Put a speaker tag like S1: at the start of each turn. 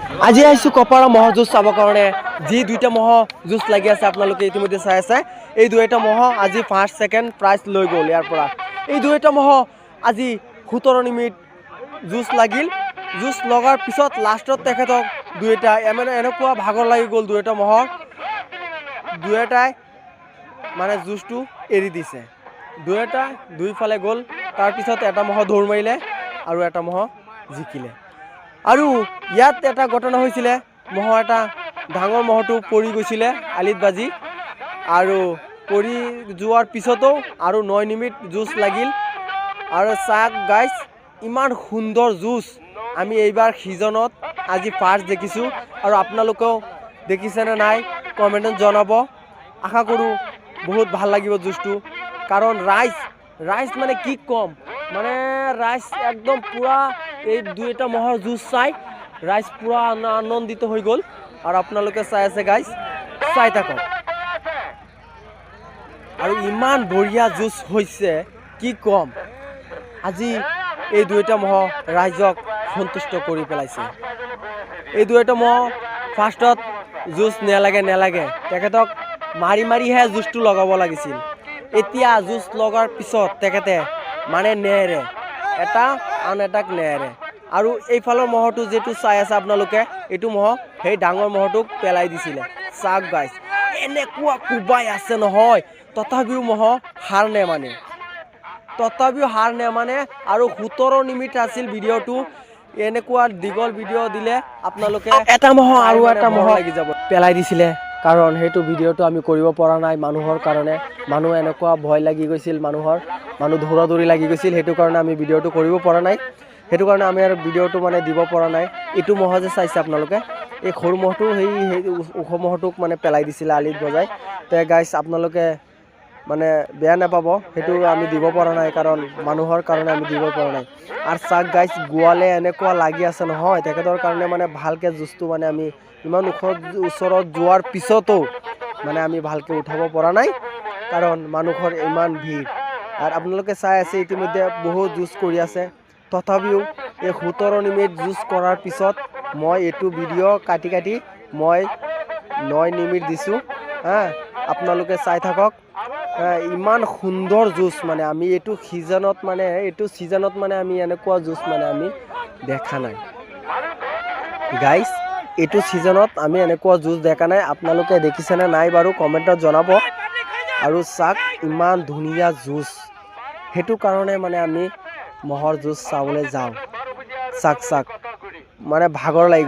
S1: আজি আহিছোঁ কপাৰা ম'হ যুঁজ চাবৰ কাৰণে যি দুইটা ম'হ যুঁজ লাগি আছে আপোনালোকে ইতিমধ্যে চাই আছে এই দুইটা ম'হ আজি ফাৰ্ষ্ট ছেকেণ্ড প্ৰাইজ লৈ গ'ল ইয়াৰ পৰা এই দুইটা ম'হ আজি 17 মিনিট যুঁজ লাগিল যুঁজ লগাৰ পিছত লাষ্টত তেখেতক দুইটা এনেকুৱা ভাগৰ লাগি গ'ল দুইটা ম'হৰ দুইটাই মানে যুঁজটো এৰি দিছে দুইটা দুইফালে গ'ল তাৰপিছত এটা ম'হ দৌৰ মাৰিলে আৰু এটা ম'হ জিকিলে আৰু ইয়াত এটা ঘটনা হৈছিলে ম'হ এটা ডাঙৰ ম'হটো পৰি গৈছিলে আলিত বাজি আৰু পৰি যোৱাৰ পিছতো আৰু 9 মিনিট যুঁজ লাগিল আৰু চাক গাইজ ইমান সুন্দৰ যুঁজ আমি এইবাৰ সিজনত আজি ফাৰ্ষ্ট দেখিছোঁ আৰু আপোনালোকেও দেখিছেনে নাই কমেণ্টত জনাব আশা কৰোঁ বহুত ভাল লাগিব যুঁজটো কাৰণ ৰাইজ মানে কি কম মানে ৰাইজ একদম পুৰা এই দুইটা ম'হৰ যুঁজ চাই ৰাইজ পুৰা আনন্দিত হৈ গ'ল আৰু আপোনালোকে চাই আছে গাইজ চাই থাকক আৰু ইমান বঢ়িয়া যুঁজ হৈছে কি কম আজি এই দুইটা ম'হ ৰাইজক সন্তুষ্ট কৰি পেলাইছে এই দুইটা ম'হ ফাৰ্ষ্টত যুঁজ নেলাগে তেখেতক মাৰিহে যুঁজটো লগাব লাগিছিল এতিয়া যুঁজ লগাৰ পিছত তেখেতে মানে নেৰে এটা আন এটাক নেৰে আৰু এইফালৰ ম'হটো যেটো চাই আছে আপোনালোকে এইটো ম'হ সেই ডাঙৰ ম'হটোক পেলাই দিছিলে চাক গাইজ এনেকুৱা কুবাই আছে নহয় তথাপিও ম'হ হাৰ নেমানে আৰু 17 মিনিট আছিল ভিডিঅ'টো এনেকুৱা দীঘল ভিডিঅ' দিলে আপোনালোকে এটা ম'হ আৰু এটা ম'হ লাগি যাব পেলাই দিছিলে কাৰণ সেইটো ভিডিঅ'টো আমি কৰিব পৰা নাই মানুহৰ কাৰণে মানুহ এনেকুৱা ভয় লাগি গৈছিল মানুহ দৌৰা লাগি গৈছিল সেইটো কাৰণে আমি ভিডিঅ'টো কৰিব পৰা নাই সেইটো কাৰণে আমি আৰু ভিডিঅ'টো মানে দিব পৰা নাই এইটো ম'হ যে চাইছে আপোনালোকে এই সৰু ম'হটো সেই ওখ ম'হটোক মানে পেলাই দিছিলে আলিত বজাই তে গাইজ আপোনালোকে মানে বেয়া নাপাব সেইটো আমি দিব পৰা নাই কাৰণ মানুহৰ কাৰণে আমি দিব পৰা নাই আৰু চাক গাইজ গোৱালে এনেকুৱা লাগি আছে নহয় তেখেতৰ কাৰণে মানে ভালকৈ যুঁজটো মানে আমি ইমান ওচৰত যোৱাৰ পিছতো মানে আমি ভালকৈ উঠাব পৰা নাই কাৰণ মানুহৰ ইমান ভিৰ আৰু আপোনালোকে চাই আছে ইতিমধ্যে বহুত যুঁজ কৰি আছে তথাপিও এই 17 মিনিট যুঁজ কৰাৰ পিছত মই এইটো ভিডিঅ' কাটি মই 9 মিনিট দিছোঁ আপোনালোকে চাই থাকক ইমান সুন্দৰ যুঁজ মানে আমি এইটো ছিজনত মানে আমি এনেকুৱা যুঁজ মানে আমি দেখা নাই গাইজ এইটো ছিজনত আমি এনেকুৱা যুঁজ দেখা নাই আপোনালোকে দেখিছেনে নাই বাৰু কমেণ্টত জনাব আৰু চাক ইমান ধুনীয়া যুঁজ সেইটো কাৰণে মানে আমি ম'হৰ যুঁজ চাবলৈ যাওঁ চাক মানে ভাগৰ লাগি গ'ল